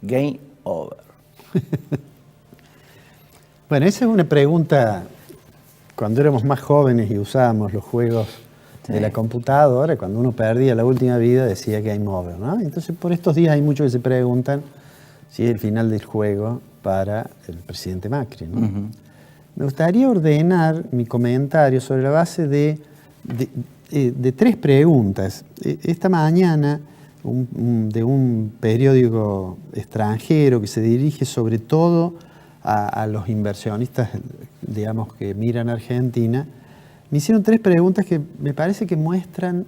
Game over. Bueno, esa es una pregunta cuando éramos más jóvenes y usábamos los juegos de la computadora, cuando uno perdía la última vida decía game over, ¿no? Entonces por estos días hay muchos que se preguntan si es el final del juego para el presidente Macri, ¿no? Me gustaría ordenar mi comentario sobre la base de tres preguntas. Esta mañana, de un periódico extranjero que se dirige sobre todo a los inversionistas, digamos, que miran a Argentina, me hicieron tres preguntas que me parece que muestran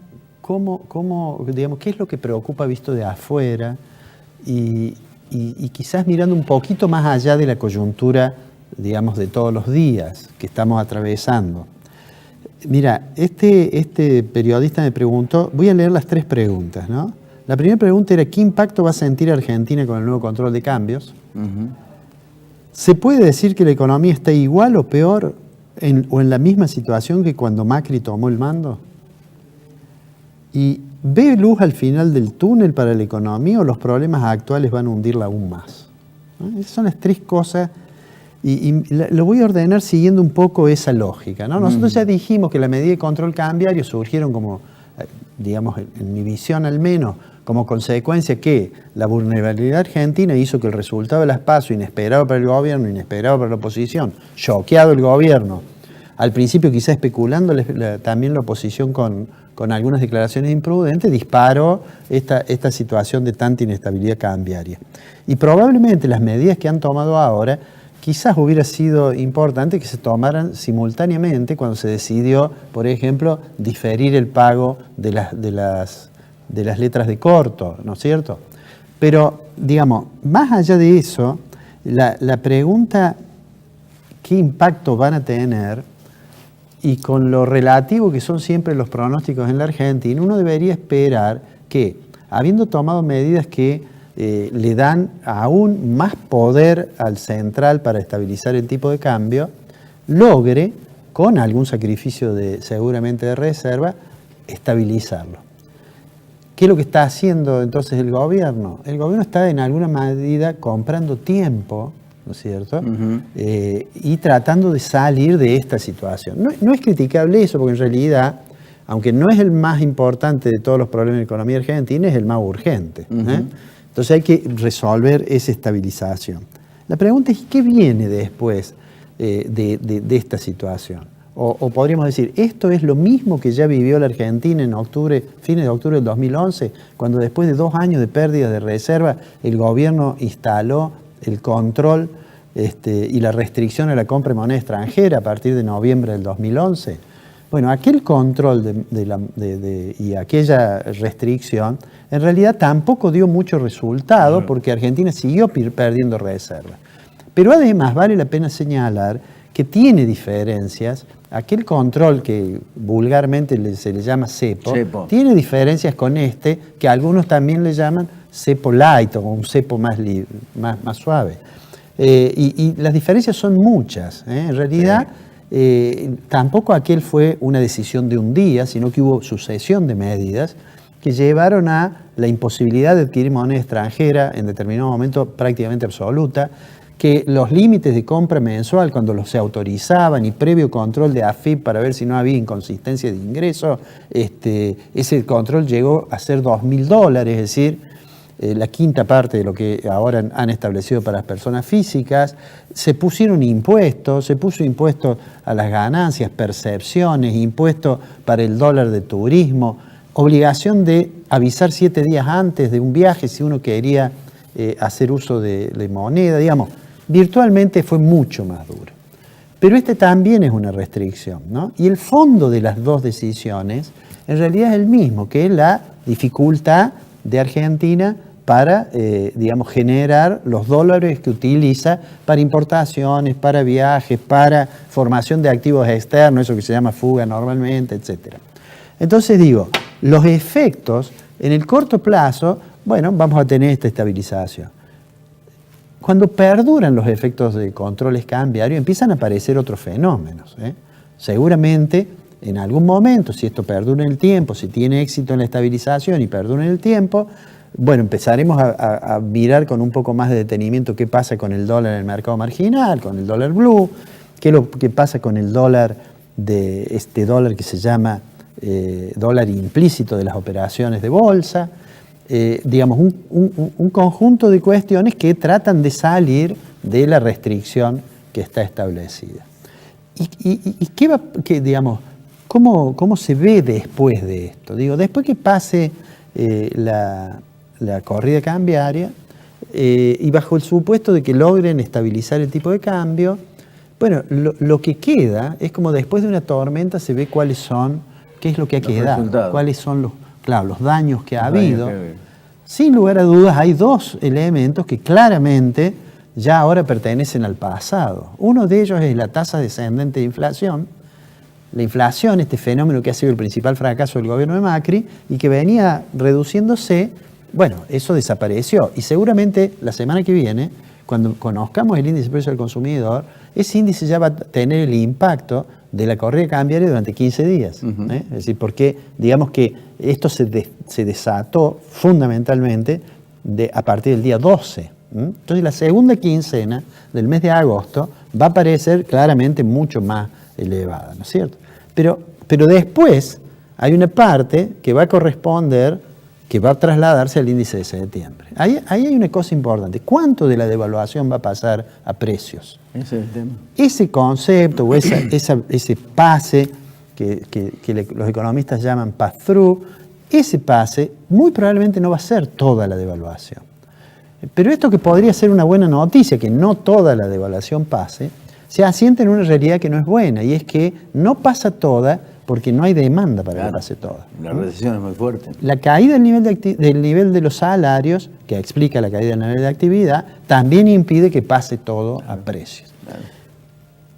digamos, qué es lo que preocupa visto de afuera y quizás mirando un poquito más allá de la coyuntura, digamos, de todos los días que estamos atravesando. Mira, este periodista me preguntó, voy a leer las tres preguntas, ¿no? La primera pregunta era, ¿qué impacto va a sentir Argentina con el nuevo control de cambios? ¿Se puede decir que la economía está igual o peor o en la misma situación que cuando Macri tomó el mando? ¿Y ve luz al final del túnel para la economía o los problemas actuales van a hundirla aún más? ¿No? Esas son las tres cosas y lo voy a ordenar siguiendo un poco esa lógica, ¿no? Nosotros ya dijimos que la medida de control cambiario surgieron como, digamos, en mi visión al menos, como consecuencia que la vulnerabilidad argentina hizo que el resultado de las PASO, inesperado para el gobierno, inesperado para la oposición, choqueado el gobierno, al principio quizá especulando también la oposición con algunas declaraciones imprudentes, disparó esta situación de tanta inestabilidad cambiaria. Y probablemente las medidas que han tomado ahora, quizás hubiera sido importante que se tomaran simultáneamente cuando se decidió, por ejemplo, diferir el pago de las letras de corto, ¿no es cierto? Pero, digamos, más allá de eso, la pregunta, ¿qué impacto van a tener? Y con lo relativo que son siempre los pronósticos en la Argentina, uno debería esperar que, habiendo tomado medidas que le dan aún más poder al central para estabilizar el tipo de cambio, logre, con algún sacrificio seguramente de reserva, estabilizarlo. ¿Qué es lo que está haciendo entonces el gobierno? El gobierno está en alguna medida comprando tiempo, ¿no es cierto? Y tratando de salir de esta situación. No es criticable eso, porque en realidad, aunque no es el más importante de todos los problemas de la economía argentina, es el más urgente. Entonces hay que resolver esa estabilización. La pregunta es, ¿qué viene después de esta situación? O podríamos decir, esto es lo mismo que ya vivió la Argentina en fines de octubre del 2011, cuando después de 2 años de pérdida de reserva, el gobierno instaló el control y la restricción a la compra de moneda extranjera a partir de noviembre del 2011. Bueno, aquel control y aquella restricción en realidad tampoco dio mucho resultado porque Argentina siguió perdiendo reserva. Pero además vale la pena señalar que tiene diferencias. Aquel control que vulgarmente se le llama cepo, tiene diferencias con que algunos también le llaman cepo light o un cepo más suave. Y las diferencias son muchas. En realidad, tampoco aquel fue una decisión de un día, sino que hubo sucesión de medidas que llevaron a la imposibilidad de adquirir moneda extranjera en determinado momento prácticamente absoluta, que los límites de compra mensual, cuando se autorizaban y previo control de AFIP para ver si no había inconsistencia de ingreso, ese control llegó a ser $2.000, es decir, la quinta parte de lo que ahora han establecido para las personas físicas. Se pusieron impuestos, se puso impuesto a las ganancias, percepciones, impuesto para el dólar de turismo, obligación de avisar 7 días antes de un viaje si uno quería hacer uso de moneda, digamos. Virtualmente fue mucho más duro. Pero también es una restricción, ¿no? Y el fondo de las dos decisiones en realidad es el mismo, que es la dificultad de Argentina para, digamos, generar los dólares que utiliza para importaciones, para viajes, para formación de activos externos, eso que se llama fuga normalmente, etc. Entonces digo, los efectos en el corto plazo, bueno, vamos a tener esta estabilización. Cuando perduran los efectos de controles cambiarios, empiezan a aparecer otros fenómenos. Seguramente, en algún momento, si esto perdura en el tiempo, si tiene éxito en la estabilización y perdura en el tiempo, bueno, empezaremos a mirar con un poco más de detenimiento qué pasa con el dólar en el mercado marginal, con el dólar blue, qué pasa con el dólar de este dólar que se llama dólar implícito de las operaciones de bolsa. Digamos, un conjunto de cuestiones que tratan de salir de la restricción que está establecida. ¿Y digamos, cómo se ve después de esto? Digo, después que pase la corrida cambiaria y bajo el supuesto de que logren estabilizar el tipo de cambio, bueno, lo que queda es como después de una tormenta se ve qué es lo que ha quedado, cuáles son los daños que ha habido. Sin lugar a dudas hay dos elementos que claramente ya ahora pertenecen al pasado. Uno de ellos es la tasa descendente de inflación. La inflación, este fenómeno que ha sido el principal fracaso del gobierno de Macri y que venía reduciéndose, bueno, eso desapareció. Y seguramente la semana que viene, cuando conozcamos el índice de precios del consumidor, ese índice ya va a tener el impacto de la corrida cambiaria durante 15 días. Es decir, porque digamos que esto se desató fundamentalmente a partir del día 12. Entonces la segunda quincena del mes de agosto va a parecer claramente mucho más elevada, ¿no es cierto? Pero después hay una parte que va a corresponder, que va a trasladarse al índice de septiembre. Ahí hay una cosa importante. ¿Cuánto de la devaluación va a pasar a precios? Ese es el tema. Ese concepto o ese pase que los economistas llaman pass-through, ese pase muy probablemente no va a ser toda la devaluación. Pero esto que podría ser una buena noticia, que no toda la devaluación pase, se asienta en una realidad que no es buena, y es que no pasa toda porque no hay demanda para que pase toda. La recesión es muy fuerte. La caída del nivel de los salarios, que explica la caída del nivel de actividad, también impide que pase todo a precios.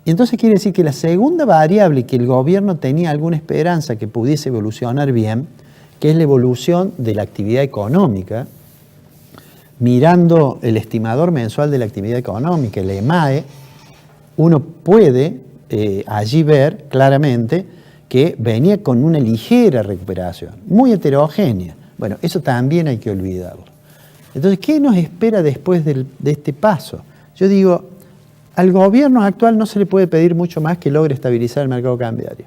Y entonces quiere decir que la segunda variable que el gobierno tenía alguna esperanza que pudiese evolucionar bien, que es la evolución de la actividad económica, mirando el estimador mensual de la actividad económica, el EMAE, uno puede allí ver claramente que venía con una ligera recuperación, muy heterogénea. Bueno, eso también hay que olvidarlo. Entonces, ¿qué nos espera después de este paso? Yo digo, al gobierno actual no se le puede pedir mucho más que logre estabilizar el mercado cambiario.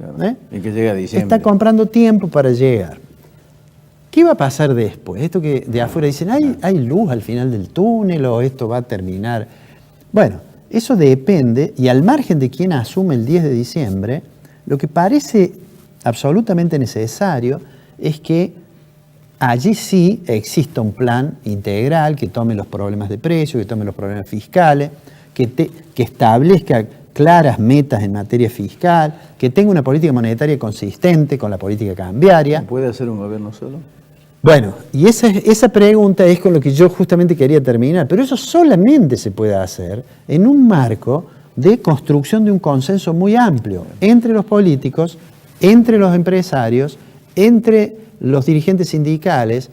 Y que llegue a diciembre. Está comprando tiempo para llegar. ¿Qué va a pasar después? Esto que de afuera dicen, ¿hay luz al final del túnel o esto va a terminar? Bueno, eso depende, y al margen de quién asume el 10 de diciembre, lo que parece absolutamente necesario es que allí sí exista un plan integral que tome los problemas de precio, que tome los problemas fiscales, que establezca claras metas en materia fiscal, que tenga una política monetaria consistente con la política cambiaria. ¿Puede hacer un gobierno solo? Bueno, y esa pregunta es con lo que yo justamente quería terminar, pero eso solamente se puede hacer en un marco de construcción de un consenso muy amplio entre los políticos, entre los empresarios, entre los dirigentes sindicales,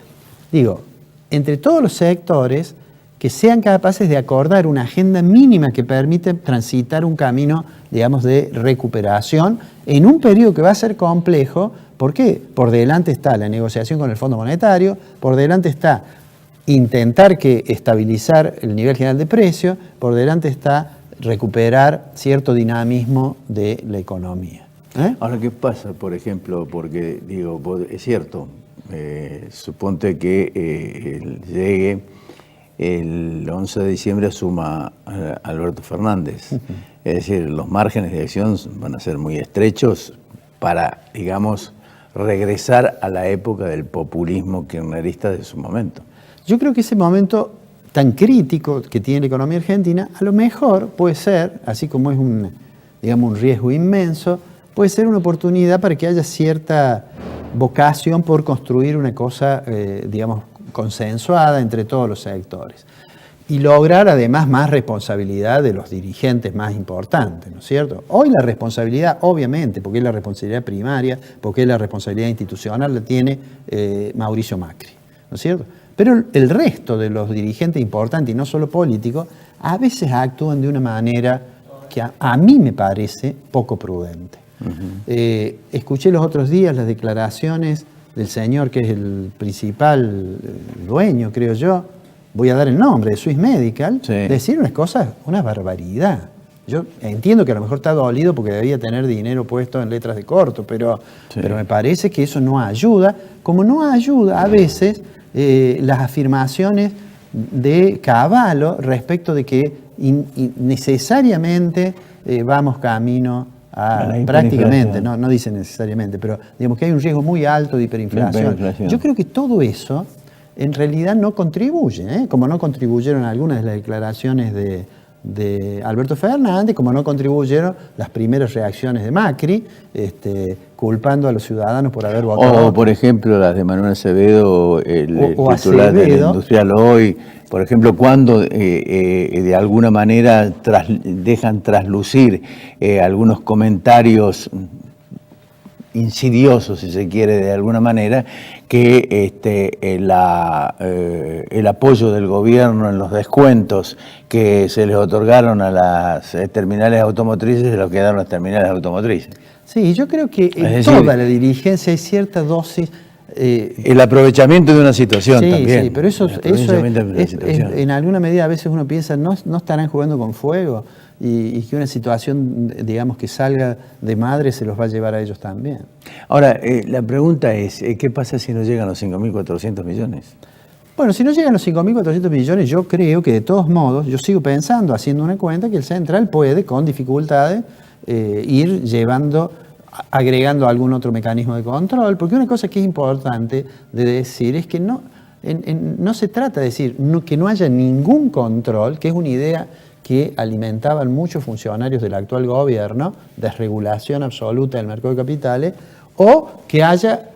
entre todos los sectores que sean capaces de acordar una agenda mínima que permite transitar un camino, digamos, de recuperación en un periodo que va a ser complejo. ¿Por qué? Por delante está la negociación con el Fondo Monetario, por delante está intentar estabilizar el nivel general de precios, por delante está recuperar cierto dinamismo de la economía. Ahora, ¿qué pasa, por ejemplo? Porque, es cierto, suponte que llegue el 11 de diciembre, asuma Alberto Fernández. Es decir, los márgenes de acción van a ser muy estrechos para, digamos, regresar a la época del populismo kirchnerista de su momento. Yo creo que ese momento tan crítico que tiene la economía argentina, a lo mejor puede ser, así como es un riesgo inmenso, puede ser una oportunidad para que haya cierta vocación por construir una cosa, consensuada entre todos los sectores. Y lograr además más responsabilidad de los dirigentes más importantes, ¿no es cierto? Hoy la responsabilidad, obviamente, porque es la responsabilidad primaria, porque es la responsabilidad institucional, la tiene Mauricio Macri, ¿no es cierto? Pero el resto de los dirigentes importantes, y no solo políticos, a veces actúan de una manera que a mí me parece poco prudente. Escuché los otros días las declaraciones del señor que es el principal dueño, creo yo, voy a dar el nombre, de Swiss Medical, Sí. decir unas cosas, una barbaridad. Yo entiendo que a lo mejor está dolido porque debía tener dinero puesto en letras de corto, pero me parece que eso no ayuda, como no ayuda a veces las afirmaciones de Cavallo respecto de que necesariamente vamos camino a prácticamente, no dice necesariamente, pero digamos que hay un riesgo muy alto de hiperinflación. Yo creo que todo eso en realidad no contribuye, como no contribuyeron algunas de las declaraciones de Alberto Fernández, como no contribuyeron las primeras reacciones de Macri, culpando a los ciudadanos por haber votado. O, por ejemplo, las de Manuel Acevedo, el o titular Acevedo, del Industrial Hoy, por ejemplo, cuando de alguna manera dejan traslucir algunos comentarios insidioso, si se quiere, de alguna manera, que el apoyo del gobierno en los descuentos que se les otorgaron a las terminales automotrices se los quedaron las terminales automotrices. Sí, yo creo que en toda la dirigencia hay cierta dosis. El aprovechamiento de una situación también. Sí, pero eso en alguna medida a veces uno piensa, ¿no estarán jugando con fuego? Y que una situación, digamos, que salga de madre se los va a llevar a ellos también. Ahora, la pregunta es, ¿qué pasa si no llegan los 5.400 millones? Bueno, si no llegan los 5.400 millones, yo creo que de todos modos, yo sigo pensando, haciendo una cuenta, que el Central puede, con dificultades, ir agregando algún otro mecanismo de control, porque una cosa que es importante de decir es que no se trata de decir que no haya ningún control, que es una idea que alimentaban muchos funcionarios del actual gobierno, desregulación absoluta del mercado de capitales, o que haya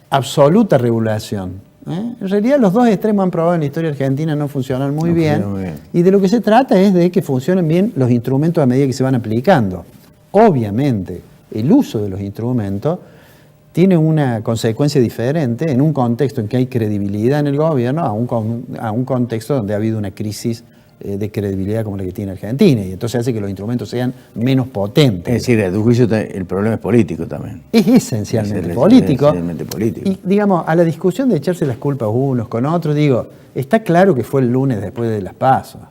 absoluta regulación. En realidad los dos extremos han probado en la historia argentina no funcionan muy bien, y de lo que se trata es de que funcionen bien los instrumentos a medida que se van aplicando. Obviamente, el uso de los instrumentos tiene una consecuencia diferente en un contexto en que hay credibilidad en el gobierno a un contexto donde ha habido una crisis de credibilidad como la que tiene Argentina, y entonces hace que los instrumentos sean menos potentes. Es decir, a tu juicio el problema es político también. Es esencialmente político. político. Y digamos, a la discusión de echarse las culpas unos con otros, digo, está claro que fue el lunes después de las PASO,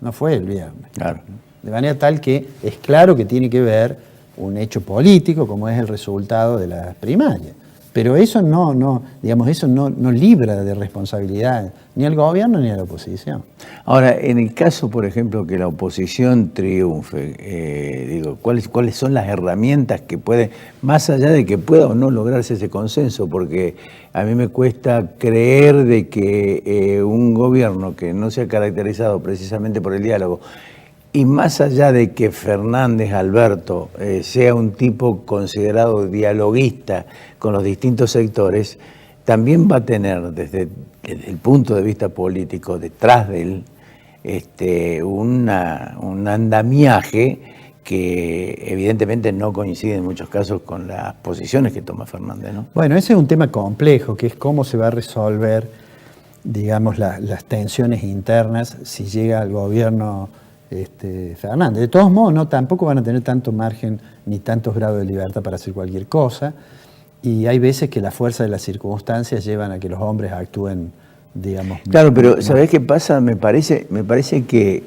no fue el viernes. Claro. De manera tal que es claro que tiene que ver un hecho político como es el resultado de las primarias. Pero eso no libra de responsabilidad ni al gobierno ni a la oposición. Ahora, en el caso, por ejemplo, que la oposición triunfe, ¿cuáles son las herramientas que puede, más allá de que pueda o no lograrse ese consenso? Porque a mí me cuesta creer de que un gobierno que no se ha caracterizado precisamente por el diálogo, y más allá de que Fernández Alberto sea un tipo considerado dialoguista con los distintos sectores, también va a tener desde el punto de vista político detrás de él un andamiaje que evidentemente no coincide en muchos casos con las posiciones que toma Fernández, ¿no? Bueno, ese es un tema complejo, que es cómo se va a resolver, digamos, las tensiones internas si llega al gobierno Fernández. De todos modos, tampoco van a tener tanto margen ni tantos grados de libertad para hacer cualquier cosa, y hay veces que la fuerza de las circunstancias llevan a que los hombres actúen, digamos... Claro, pero ¿sabés qué pasa? Me parece que,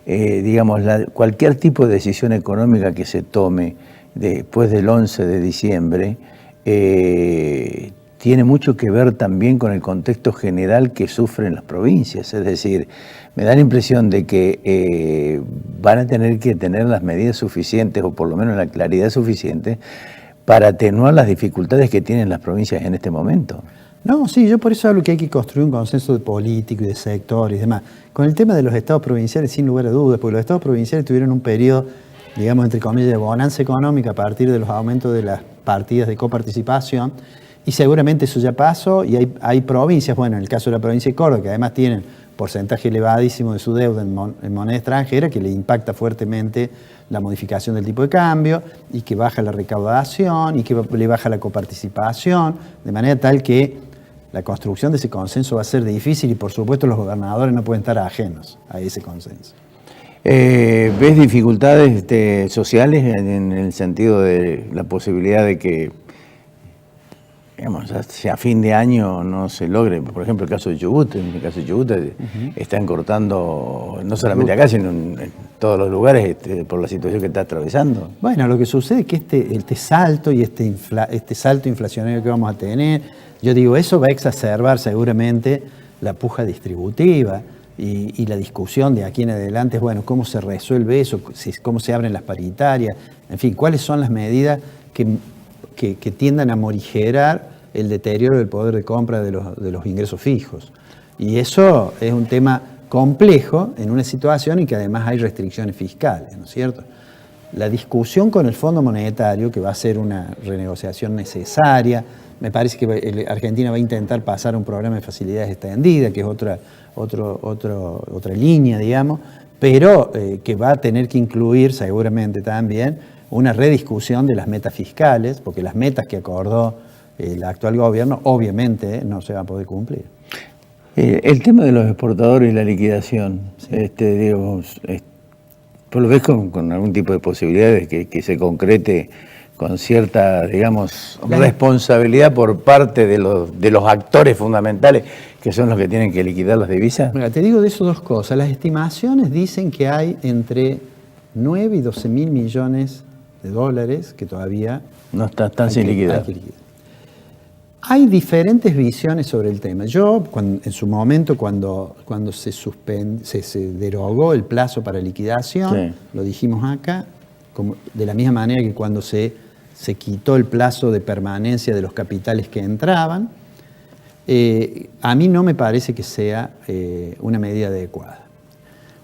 digamos, cualquier tipo de decisión económica que se tome después del 11 de diciembre tiene mucho que ver también con el contexto general que sufren las provincias. Es decir, me da la impresión de que van a tener que tener las medidas suficientes, o por lo menos la claridad suficiente, para atenuar las dificultades que tienen las provincias en este momento. No, sí, yo por eso hablo que hay que construir un consenso de político y de sector y demás. Con el tema de los estados provinciales, sin lugar a dudas, porque los estados provinciales tuvieron un periodo, digamos, entre comillas, de bonanza económica a partir de los aumentos de las partidas de coparticipación, y seguramente eso ya pasó, y hay provincias, bueno, en el caso de la provincia de Córdoba, que además tienen porcentaje elevadísimo de su deuda en moneda extranjera, que le impacta fuertemente la modificación del tipo de cambio, y que baja la recaudación, y que le baja la coparticipación, de manera tal que la construcción de ese consenso va a ser difícil, y por supuesto los gobernadores no pueden estar ajenos a ese consenso. ¿Ves dificultades sociales en el sentido de la posibilidad de que digamos, si a fin de año no se logre, por ejemplo, el caso de Chubut, en el caso de Chubut están cortando, no solamente acá, sino en todos los lugares por la situación que está atravesando. Bueno, lo que sucede es que este salto y este salto inflacionario que vamos a tener, yo digo, eso va a exacerbar seguramente la puja distributiva y la discusión de aquí en adelante es, bueno, cómo se resuelve eso, cómo se abren las paritarias, en fin, cuáles son las medidas que tiendan a morigerar el deterioro del poder de compra de los ingresos fijos. Y eso es un tema complejo en una situación en que además hay restricciones fiscales, ¿no es cierto? La discusión con el Fondo Monetario, que va a ser una renegociación necesaria, me parece que Argentina va a intentar pasar a un programa de facilidades extendida, que es otra línea, digamos, pero que va a tener que incluir seguramente también una rediscusión de las metas fiscales, porque las metas que acordó el actual gobierno obviamente no se van a poder cumplir. El tema de los exportadores y la liquidación, sí. Digamos, ¿vos lo ves con algún tipo de posibilidades que se concrete con cierta, digamos, responsabilidad por parte de los actores fundamentales que son los que tienen que liquidar las divisas? Mira, te digo de eso dos cosas. Las estimaciones dicen que hay entre 9 y 12 mil millones de dólares que todavía no están sin liquidar. Hay diferentes visiones sobre el tema. Yo, en su momento, cuando se derogó el plazo para liquidación, sí, lo dijimos acá, de la misma manera que cuando se quitó el plazo de permanencia de los capitales que entraban, a mí no me parece que sea una medida adecuada.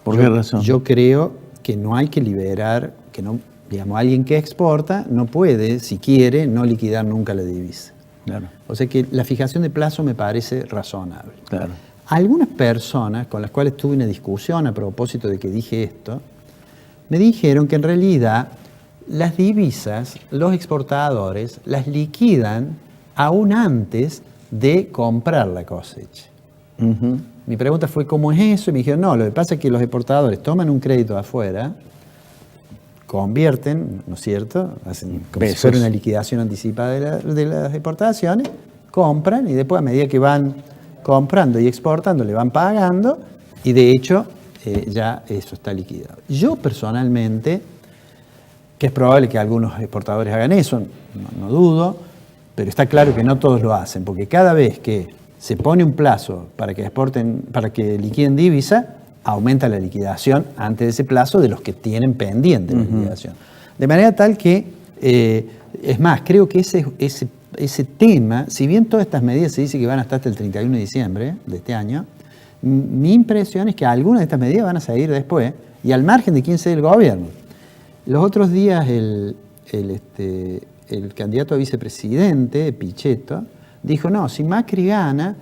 ¿Por qué razón? Yo creo que no hay que liberar, que no, digamos, alguien que exporta no puede, si quiere, no liquidar nunca la divisa. Claro. O sea que la fijación de plazo me parece razonable. Claro. Algunas personas con las cuales tuve una discusión a propósito de que dije esto, me dijeron que en realidad las divisas, los exportadores, las liquidan aún antes de comprar la cosecha. Uh-huh. Mi pregunta fue, ¿cómo es eso? Y me dijeron, no, lo que pasa es que los exportadores toman un crédito afuera, convierten, ¿no es cierto? Hacen como si fuera una liquidación anticipada de las exportaciones, compran y después a medida que van comprando y exportando le van pagando y de hecho ya eso está liquidado. Yo personalmente, que es probable que algunos exportadores hagan eso, no dudo, pero está claro que no todos lo hacen, porque cada vez que se pone un plazo para que exporten, para que liquiden divisa, aumenta la liquidación antes de ese plazo de los que tienen pendiente la liquidación. De manera tal que, es más, creo que ese tema, si bien todas estas medidas se dice que van hasta el 31 de diciembre de este año, mi impresión es que algunas de estas medidas van a seguir después y al margen de quién sea el gobierno. Los otros días el candidato a vicepresidente, Pichetto, dijo, no, si Macri gana,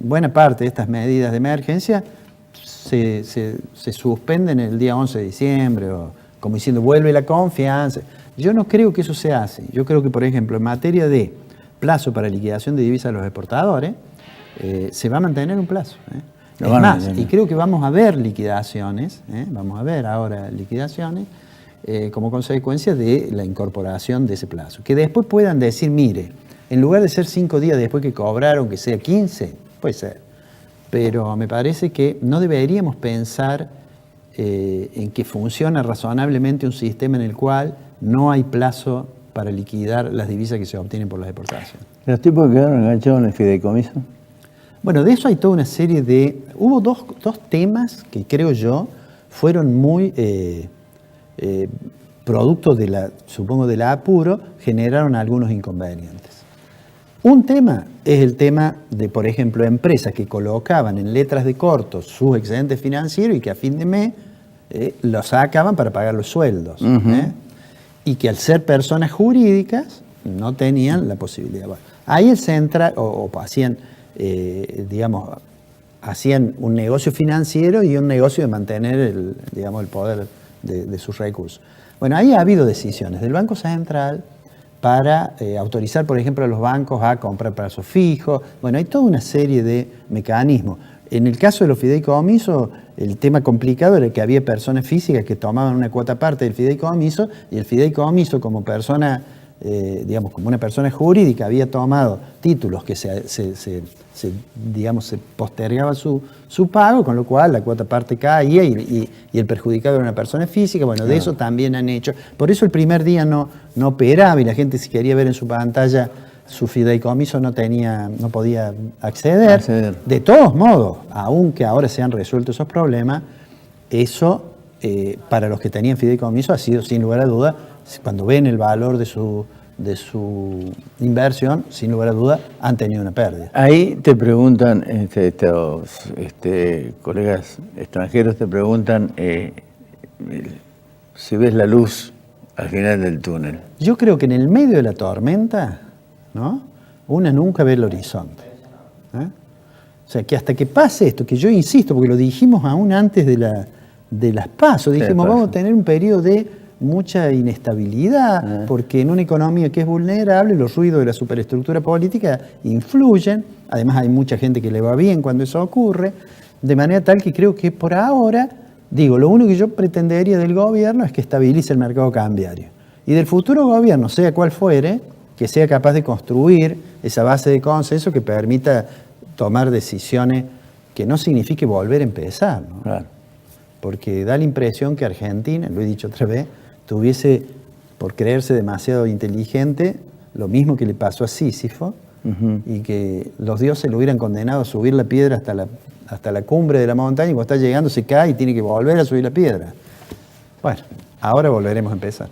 buena parte de estas medidas de emergencia se suspenden el día 11 de diciembre, o como diciendo, vuelve la confianza. Yo no creo que eso se hace. Yo creo que, por ejemplo, en materia de plazo para liquidación de divisas a los exportadores, se va a mantener un plazo. Es más, y creo que vamos a ver liquidaciones, vamos a ver ahora liquidaciones, como consecuencia de la incorporación de ese plazo. Que después puedan decir, mire, en lugar de ser 5 días después que cobraron, que sea 15, puede ser. Pero me parece que no deberíamos pensar en que funciona razonablemente un sistema en el cual no hay plazo para liquidar las divisas que se obtienen por las exportaciones. ¿Los tipos que quedaron enganchados en el fideicomiso? Bueno, de eso hay toda una serie de... Hubo dos temas que creo yo fueron muy producto supongo, del apuro, generaron algunos inconvenientes. Un tema es el tema de, por ejemplo, empresas que colocaban en letras de corto sus excedentes financieros y que a fin de mes los sacaban para pagar los sueldos. Y que al ser personas jurídicas no tenían la posibilidad. Bueno, ahí el central, o hacían, hacían un negocio financiero y un negocio de mantener el poder de sus recursos. Bueno, ahí ha habido decisiones del Banco Central para autorizar, por ejemplo, a los bancos a comprar plazos fijos. Bueno, hay toda una serie de mecanismos. En el caso de los fideicomisos, el tema complicado era que había personas físicas que tomaban una cuota parte del fideicomiso y el fideicomiso, como persona digamos, como una persona jurídica, había tomado títulos que digamos, se postergaba su pago, con lo cual la cuota parte caía y el perjudicado era una persona física. Bueno, de eso también han hecho. Por eso el primer día no operaba y la gente, si quería ver en su pantalla su fideicomiso, no podía acceder. De todos modos, aunque ahora se han resuelto esos problemas, eso para los que tenían fideicomiso ha sido, sin lugar a duda, cuando ven el valor de su inversión, sin lugar a duda, han tenido una pérdida. Ahí te preguntan, estos colegas extranjeros te preguntan si ves la luz al final del túnel. Yo creo que en el medio de la tormenta, ¿no?, una nunca ve el horizonte. O sea, que hasta que pase esto, que yo insisto, porque lo dijimos aún antes de las PASO, dijimos, vamos a tener un periodo de mucha inestabilidad, porque en una economía que es vulnerable, los ruidos de la superestructura política influyen. Además, hay mucha gente que le va bien cuando eso ocurre, de manera tal que creo que por ahora, lo único que yo pretendería del gobierno es que estabilice el mercado cambiario. Y del futuro gobierno, sea cual fuere, que sea capaz de construir esa base de consenso que permita tomar decisiones que no signifique volver a empezar, ¿no? Claro. Porque da la impresión que Argentina, lo he dicho otra vez, tuviese, por creerse demasiado inteligente, lo mismo que le pasó a Sísifo, y que los dioses lo hubieran condenado a subir la piedra hasta la cumbre de la montaña, y cuando está llegando se cae y tiene que volver a subir la piedra. Bueno, ahora volveremos a empezar.